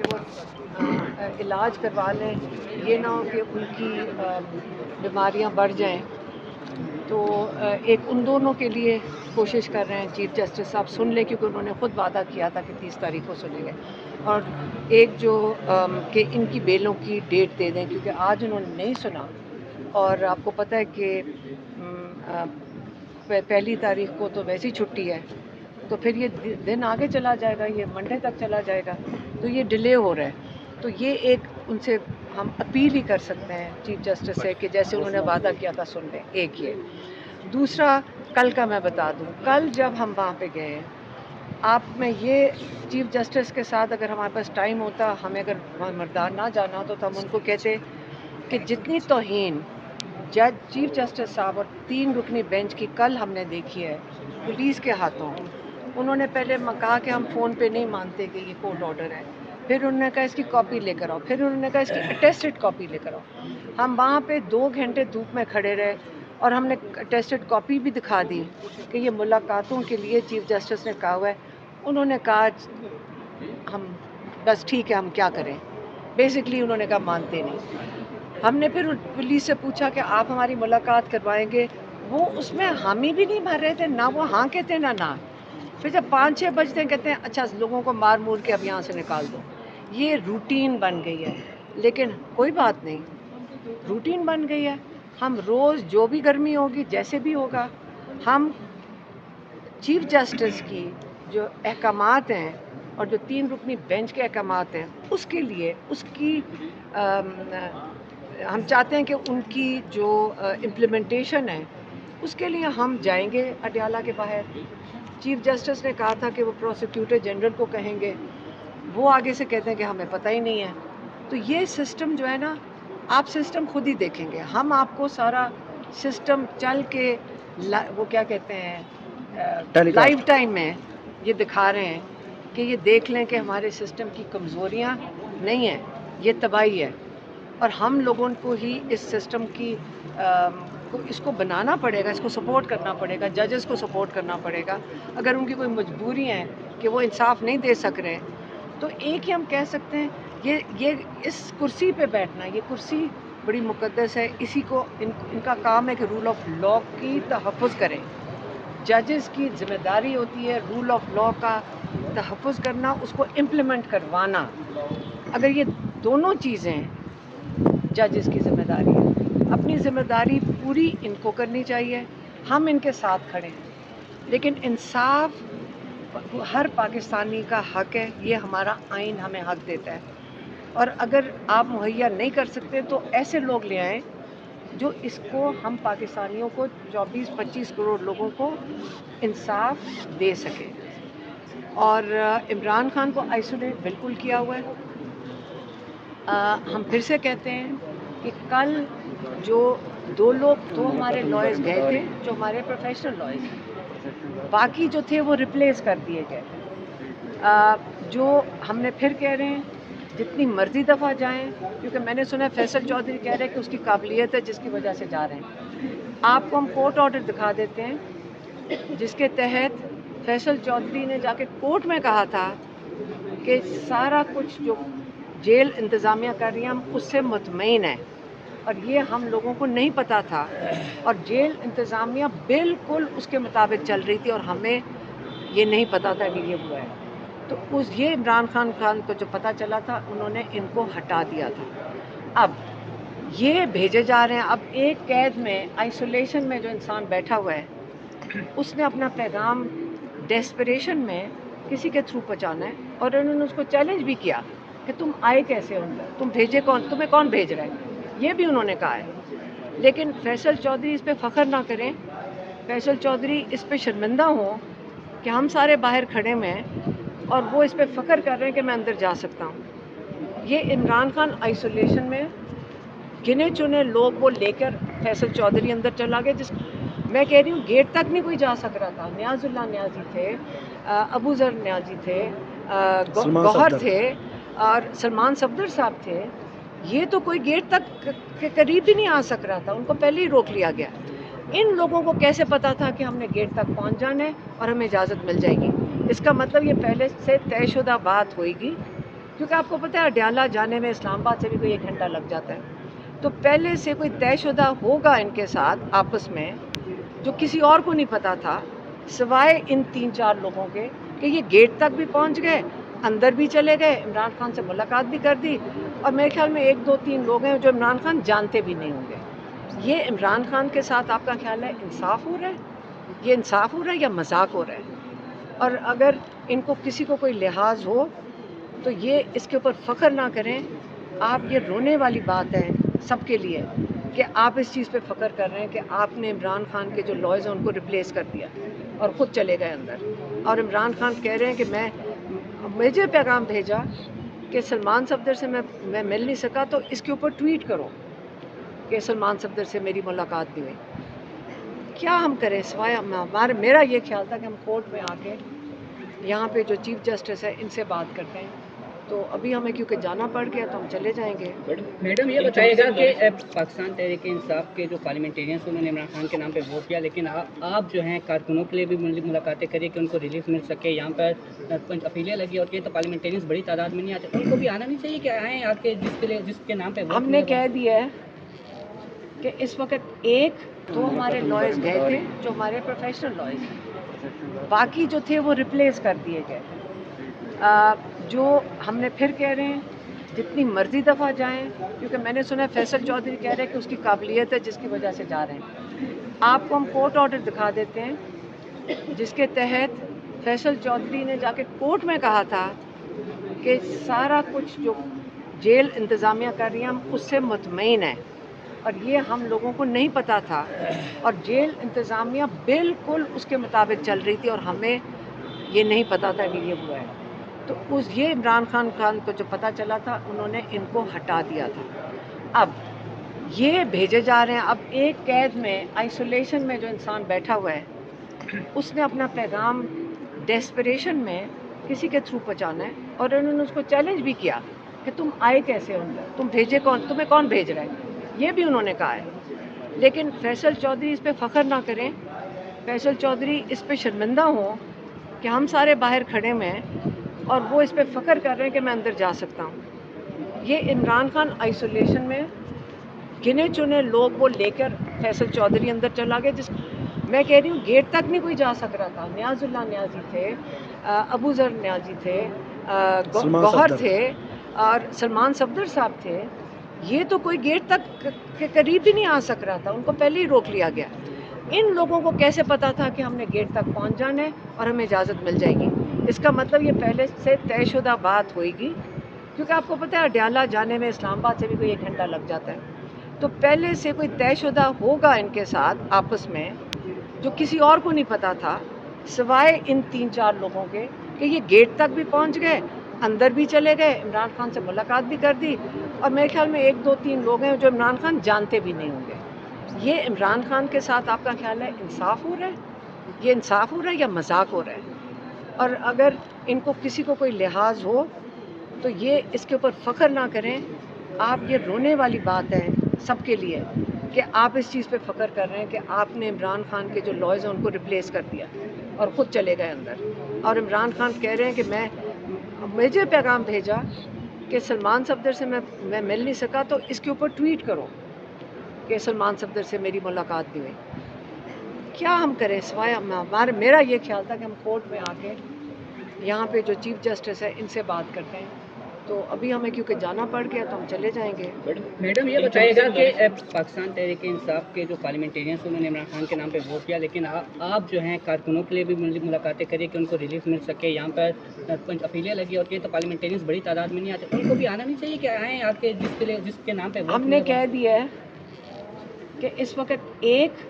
کہ وہ علاج کروا لیں، یہ نہ ہو کہ ان کی بیماریاں بڑھ جائیں. تو ایک ان دونوں کے لیے کوشش کر رہے ہیں چیف جسٹس صاحب سن لیں، کیونکہ انہوں نے خود وعدہ کیا تھا کہ 30 تاریخ کو سنیں گے. اور ایک جو کہ ان کی بیلوں کی ڈیٹ دے دیں، کیونکہ آج انہوں نے نہیں سنا. اور آپ کو پتہ ہے کہ پہلی تاریخ کو تو ویسی چھٹی ہے، تو پھر یہ دن آگے چلا جائے گا، یہ منڈے تک چلا جائے گا، تو یہ ڈیلے ہو رہا ہے. تو یہ ایک ان سے ہم اپیل ہی کر سکتے ہیں چیف جسٹس سے کہ جیسے انہوں نے وعدہ کیا تھا سن لیں. ایک یہ. دوسرا کل کا میں بتا دوں، کل جب ہم وہاں پہ گئے، آپ میں یہ چیف جسٹس کے ساتھ اگر ہمارے پاس ٹائم ہوتا، ہمیں اگر مردان نہ جانا ہوتا تو ہم ان کو کہتے کہ جتنی توہین جج چیف جسٹس صاحب اور 3 رکنی بینچ کی کل ہم نے دیکھی ہے پولیس کے ہاتھوں. انہوں نے پہلے کہا کہ ہم فون پہ نہیں مانتے کہ یہ کورٹ آرڈر ہے، پھر انہوں نے کہا اس کی کاپی لے کر آؤ، پھر انہوں نے کہا اس کی اٹیسٹڈ کاپی لے کر آؤ. ہم وہاں پہ 2 گھنٹے دھوپ میں کھڑے رہے اور ہم نے اٹیسٹڈ کاپی بھی دکھا دی کہ یہ ملاقاتوں کے لیے چیف جسٹس نے کہا ہوا ہے. انہوں نے کہا ہم بس ٹھیک ہے، ہم کیا کریں. بیسکلی انہوں نے کہا مانتے نہیں. ہم نے پھر پولیس سے پوچھا کہ آپ ہماری ملاقات کروائیں گے، وہ اس میں حامی بھی نہیں بھر رہے تھے، نہ وہ ہاں کہتے نہ. پھر جب 5-6 بجتے ہیں کہتے ہیں اچھا لوگوں کو مار مور کے اب یہاں سے نکال دو. یہ روٹین بن گئی ہے. لیکن کوئی بات نہیں، روٹین بن گئی ہے. ہم روز جو بھی گرمی ہوگی، جیسے بھی ہوگا، ہم چیف جسٹس کی جو احکامات ہیں اور جو 3 رکنی بینچ کے احکامات ہیں، اس کے لیے اس کی ہم چاہتے ہیں کہ ان کی جو امپلیمنٹیشن ہے اس کے لیے ہم جائیں گے اڈیالہ کے باہر. چیف جسٹس نے کہا تھا کہ وہ پروسیکیوٹر جنرل کو کہیں گے، وہ آگے سے کہتے ہیں کہ ہمیں پتہ ہی نہیں ہے. تو یہ سسٹم جو ہے نا، آپ سسٹم خود ہی دیکھیں گے. ہم آپ کو سارا سسٹم چل کے وہ کیا کہتے ہیں لائیو ٹائم میں یہ دکھا رہے ہیں کہ یہ دیکھ لیں کہ ہمارے سسٹم کی کمزوریاں نہیں ہیں، یہ تباہی ہے. اور ہم لوگوں کو ہی اس سسٹم کی اس کو بنانا پڑے گا، اس کو سپورٹ کرنا پڑے گا، ججز کو سپورٹ کرنا پڑے گا. اگر ان کی کوئی مجبوری ہیں کہ وہ انصاف نہیں دے سک رہے، تو ایک ہی ہم کہہ سکتے ہیں یہ اس کرسی پہ بیٹھنا، یہ کرسی بڑی مقدس ہے. اسی کو ان کا کام ہے کہ رول آف لا کی تحفظ کریں. ججز کی ذمہ داری ہوتی ہے رول آف لا کا تحفظ کرنا، اس کو امپلیمنٹ کروانا. اگر یہ دونوں چیزیں ججز کی ذمہ داری ہے، اپنی ذمہ داری پوری ان کو کرنی چاہیے. ہم ان کے ساتھ کھڑے ہیں، لیکن انصاف ہر پاکستانی کا حق ہے. یہ ہمارا آئین ہمیں حق دیتا ہے. اور اگر آپ مہیا نہیں کر سکتے تو ایسے لوگ لے آئیں جو اس کو ہم پاکستانیوں کو 24-25 کروڑ لوگوں کو انصاف دے سکے. اور عمران خان کو آئسولیٹ بالکل کیا ہوا ہے. ہم پھر سے کہتے ہیں کہ کل جو 2 ہمارے لائرز گئے تھے جو ہمارے پروفیشنل لائرز ہیں، باقی جو تھے وہ ریپلیس کر دیے گئے. جو ہم نے پھر کہہ رہے ہیں جتنی مرضی دفعہ جائیں، کیونکہ میں نے سنا ہے فیصل چودھری کہہ رہے ہیں کہ اس کی قابلیت ہے جس کی وجہ سے جا رہے ہیں. آپ کو ہم کورٹ آرڈر دکھا دیتے ہیں جس کے تحت فیصل چودھری نے جا کے کورٹ میں کہا تھا کہ سارا کچھ جو جیل انتظامیہ کر رہی ہیں ہم اس سے مطمئن ہیں. اور یہ ہم لوگوں کو نہیں پتا تھا، اور جیل انتظامیہ بالکل اس کے مطابق چل رہی تھی اور ہمیں یہ نہیں پتا تھا کہ یہ ہوا ہے. تو یہ عمران خان کو جو پتہ چلا تھا انہوں نے ان کو ہٹا دیا تھا. اب یہ بھیجے جا رہے ہیں. اب ایک قید میں آئسولیشن میں جو انسان بیٹھا ہوا ہے، اس نے اپنا پیغام ڈیسپریشن میں کسی کے تھرو پہنچانا ہے. اور انہوں نے اس کو چیلنج بھی کیا کہ تم آئے کیسے ہو، تم بھیجے کون، تمہیں کون بھیج رہا ہے، یہ بھی انہوں نے کہا ہے. لیکن فیصل چودھری اس پہ فخر نہ کریں، فیصل چودھری اس پہ شرمندہ ہوں کہ ہم سارے باہر کھڑے ہوئے ہیں اور وہ اس پہ فخر کر رہے ہیں کہ میں اندر جا سکتا ہوں. یہ عمران خان آئسولیشن میں گنے چنے لوگ وہ لے کر فیصل چودھری اندر چلا گیا، جس میں کہہ رہی ہوں گیٹ تک نہیں کوئی جا سک رہا تھا. نیاز اللہ نیازی تھے، ابو ذر نیازی تھے، گوہر تھے، اور سلمان صفدر صاحب تھے. یہ تو کوئی گیٹ تک کے قریب بھی نہیں آ سک رہا تھا، ان کو پہلے ہی روک لیا گیا. ان لوگوں کو کیسے پتا تھا کہ ہم نے گیٹ تک پہنچ جانا ہے اور ہمیں اجازت مل جائے گی؟ اس کا مطلب یہ پہلے سے طے شدہ بات ہوئے گی क्योंकि आपको पता है अडयाला जाने में इस्लामाबाद से भी कोई 1 घंटा लग जाता है। तो पहले से कोई तयशुदा होगा इनके साथ आपस में, जो किसी और को नहीं पता था सिवाय इन 3-4 लोगों के, कि ये गेट तक भी पहुंच गए, अंदर भी चले गए, इमरान खान से मुलाकात भी कर दी, और मेरे ख्याल में 1-2-3 लोग हैं जो इमरान खान जानते भी नहीं होंगे। ये इमरान खान के साथ आपका ख्याल है इंसाफ हो रहा है? ये इंसाफ हो रहा है या मजाक हो रहा है? और अगर इनको किसी को कोई लिहाज हो तो ये इसके ऊपर फ़ख्र ना करें। आप, ये रोने वाली बात है सबके लिए कि आप इस चीज़ पे फ़ख्र कर रहे हैं कि आपने इमरान खान के जो लॉयर्स हैं उनको रिप्लेस कर दिया और ख़ुद चले गए अंदर। और इमरान खान कह रहे हैं कि मुझे पैगाम भेजा कि सलमान सफदर से मैं मिल नहीं सका, तो इसके ऊपर ट्वीट करो कि सलमान सफदर से मेरी मुलाकात भी हुई। क्या हम करें सिवाय मेरा ये ख्याल था कि हम कोर्ट में आके यहाँ पे जो चीफ जस्टिस है इनसे बात करते हैं। तो अभी हमें क्योंकि जाना पड़ गया तो हम चले जाएंगे। मैडम ये बताइएगा कि पाकिस्तान तहरीक इंसाफ के जो पार्लियामेंटेरियंस उन्होंने इमरान खान के नाम पे वोट किया, लेकिन आप जो हैं कारकुनों के लिए भी मुलाकातें करिए कि उनको रिलीफ मिल सके। यहाँ पर अपीलें लगी होती है तो पार्लियामेंटेरियंस बड़ी तादाद में नहीं आते, उनको भी आना नहीं चाहिए कि आएँ आपके जिसके नाम पे हमने कह दिया है कि इस वक्त 1-2 हमारे लॉयर्स गए थे जो हमारे प्रोफेशनल लॉयर्स हैं, बाकी जो थे वो रिप्लेस कर दिए गए। जो हमने फिर कह रहे हैं जितनी मर्जी दफ़ा जाएं, क्योंकि मैंने सुना है फैसल चौधरी कह रहे हैं कि उसकी काबिलियत है जिसकी वजह से जा रहे हैं। आपको हम कोर्ट ऑर्डर दिखा देते हैं जिसके तहत फैसल चौधरी ने जाके कोर्ट में कहा था कि सारा कुछ जो जेल इंतज़ामिया कर रही है हम उससे मुतमईन है, और ये हम लोगों को नहीं पता था, और जेल इंतज़ामिया बिल्कुल उसके मुताबिक चल रही थी और हमें ये नहीं पता था कि ये हुआ है। तो ये इमरान खान को जो पता चला था उन्होंने इनको हटा दिया था। अब ये भेजे जा रहे हैं। अब एक कैद में आइसोलेशन में जो इंसान बैठा हुआ है उसने अपना पैगाम डेस्परेशन में किसी के थ्रू पहुँचाना है, और उन्होंने उसको चैलेंज भी किया कि तुम आए कैसे अंदर, तुम भेजे कौन, तुम्हें कौन भेज रहा है, ये भी उन्होंने कहा है। लेकिन फैसल चौधरी इस पे फ़ख्र ना करें, फैसल चौधरी इस पे शर्मिंदा हों कि हम सारे बाहर खड़े हुए हैं और वो इस पे फ़ख्र कर रहे हैं कि मैं अंदर जा सकता हूँ। ये इमरान खान आइसोलेशन में गिने चुने लोग वो लेकर फैसल चौधरी अंदर चला गया, जिस मैं कह रही हूँ गेट तक नहीं कोई जा सक रहा था। नियाज़ुल्लाह नियाज़ी थे, अबू ज़र नियाज़ी थे, गौहर थे, और सलमान सफदर साहब थे। ये तो कोई गेट तक के करीब भी नहीं आ सक रहा था, उनको पहले ही रोक लिया गया। इन लोगों को कैसे पता था कि हमने गेट तक पहुंच जाना है और हमें इजाज़त मिल जाएगी? इसका मतलब ये पहले से तयशुदा बात होएगी, क्योंकि आपको पता है अडयाला जाने में इस्लामाबाद से भी कोई 1 घंटा लग जाता है। तो पहले से कोई तयशुदा होगा इनके साथ आपस में, जो किसी और को नहीं पता था सिवाय इन 3-4 लोगों के, कि ये गेट तक भी पहुंच गए, अंदर भी चले गए, इमरान खान से मुलाकात भी कर दी, और मेरे ख्याल में 1-2-3 लोग हैं जो इमरान खान जानते भी नहीं होंगे। ये इमरान खान के साथ आपका ख्याल है इंसाफ हो रहा है? ये इंसाफ हो रहा है या मजाक हो रहा है? और अगर इनको किसी को कोई लिहाज हो तो ये इसके ऊपर फ़ख्र ना करें। आप, ये रोने वाली बात है सबके लिए कि आप इस चीज़ पे फ़ख्र कर रहे हैं कि आपने इमरान खान के जो लॉयर्स हैं उनको रिप्लेस कर दिया और ख़ुद चले गए अंदर। और इमरान खान कह रहे हैं कि मुझे पैगाम भेजा कि सलमान सफदर से मैं मिल नहीं सका, तो इसके ऊपर ट्वीट करो कि सलमान सफदर से मेरी मुलाकात भी हुई। क्या हम करें सिवाय मेरा ये ख्याल था कि हम कोर्ट में आके यहाँ पे जो चीफ जस्टिस है इनसे बात करते हैं। तो अभी हमें क्योंकि जाना पड़ गया तो हम चले जाएंगे। मैडम ये बताइएगा कि पाकिस्तान तहरीक इंसाफ के जो पार्लियामेंटेरियंस उन्होंने इमरान खान के नाम पे वोट किया, लेकिन आप जो हैं कारकुनों के लिए भी मुलाकातें करिए कि उनको रिलीफ मिल सके। यहाँ पर अपीलें लगी होती है तो पार्लियामेंटेरियंस बड़ी तादाद में नहीं आते, उनको भी आना नहीं चाहिए कि आएँ आपके जिसके नाम पे। हमने कह दिया है कि इस वक्त 1